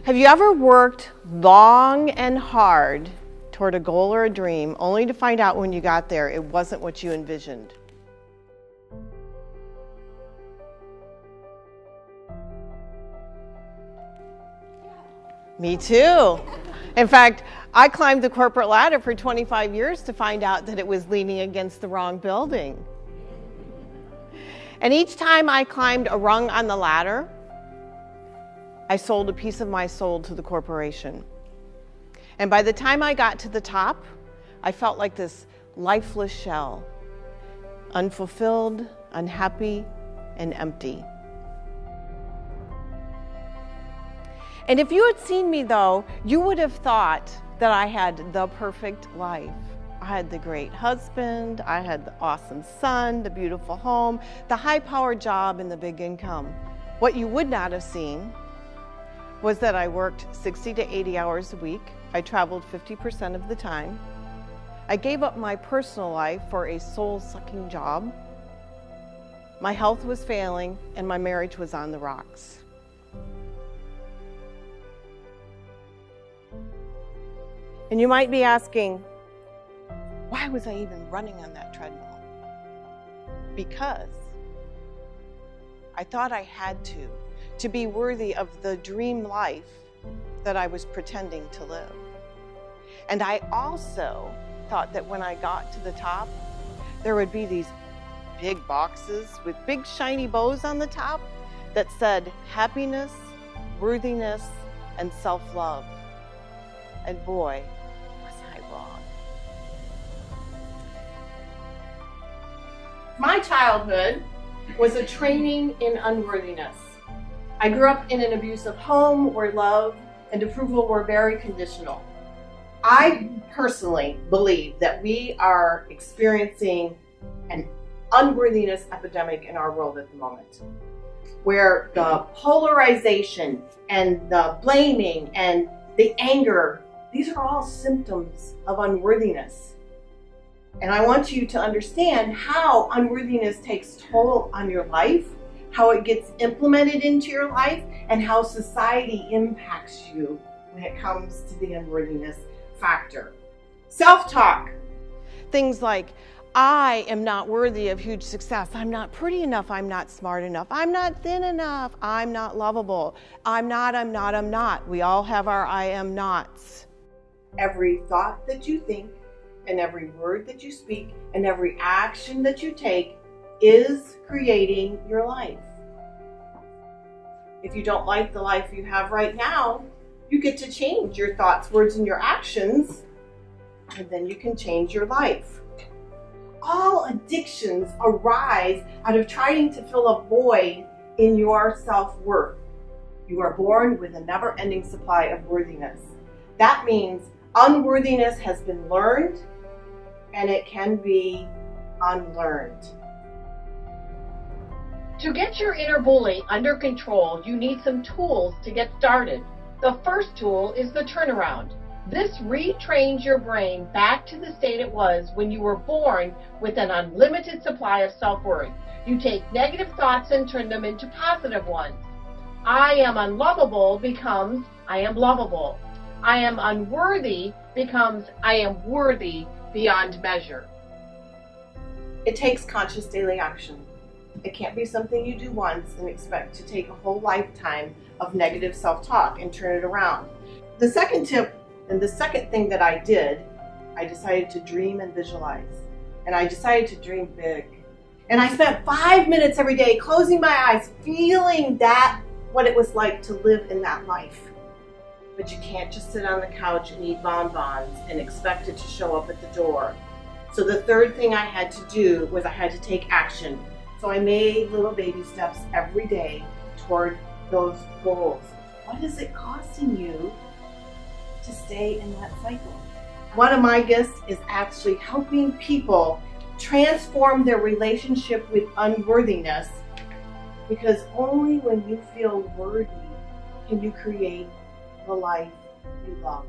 Have you ever worked long and hard toward a goal or a dream, only to find out when you got there it wasn't what you envisioned? Me too. In fact, I climbed the corporate ladder for 25 years to find out that it was leaning against the wrong building. And each time I climbed a rung on the ladder, I sold a piece of my soul to the corporation. And by the time I got to the top, I felt like this lifeless shell, unfulfilled, unhappy, and empty. And if you had seen me though, you would have thought that I had the perfect life. I had the great husband, I had the awesome son, the beautiful home, the high-powered job, and the big income. What you would not have seen was that I worked 60 to 80 hours a week. I traveled 50% of the time. I gave up my personal life for a soul-sucking job. My health was failing, and my marriage was on the rocks. And you might be asking, why was I even running on that treadmill? Because I thought I had to be worthy of the dream life that I was pretending to live. And I also thought that when I got to the top, there would be these big boxes with big shiny bows on the top that said happiness, worthiness, and self-love. And boy, was I wrong. My childhood was a training in unworthiness. I grew up in an abusive home where love and approval were very conditional. I personally believe that we are experiencing an unworthiness epidemic in our world at the moment, where the polarization and the blaming and the anger, these are all symptoms of unworthiness. And I want you to understand how unworthiness takes toll on your life, how it gets implemented into your life, and how society impacts you when it comes to the unworthiness factor. Self-talk. Things like, I am not worthy of huge success. I'm not pretty enough. I'm not smart enough. I'm not thin enough. I'm not lovable. I'm not. We all have our I am nots. Every thought that you think, and every word that you speak, and every action that you take is creating your life. If you don't like the life you have right now, you get to change your thoughts, words, and your actions, and then you can change your life. All addictions arise out of trying to fill a void in your self-worth. You are born with a never-ending supply of worthiness. That means unworthiness has been learned, and it can be unlearned. To get your inner bully under control, you need some tools to get started. The first tool is the turnaround. This retrains your brain back to the state it was when you were born with an unlimited supply of self-worth. You take negative thoughts and turn them into positive ones. I am unlovable becomes I am lovable. I am unworthy becomes I am worthy beyond measure. It takes conscious daily action. It can't be something you do once and expect to take a whole lifetime of negative self-talk and turn it around. The second tip and the second thing that I did, I decided to dream and visualize. And I decided to dream big. And I spent 5 minutes every day closing my eyes, feeling that, what it was like to live in that life. But you can't just sit on the couch and eat bonbons and expect it to show up at the door. So the third thing I had to do was I had to take action. So I made little baby steps every day toward those goals. What is it costing you to stay in that cycle? One of my gifts is actually helping people transform their relationship with unworthiness, because only when you feel worthy can you create the life you love.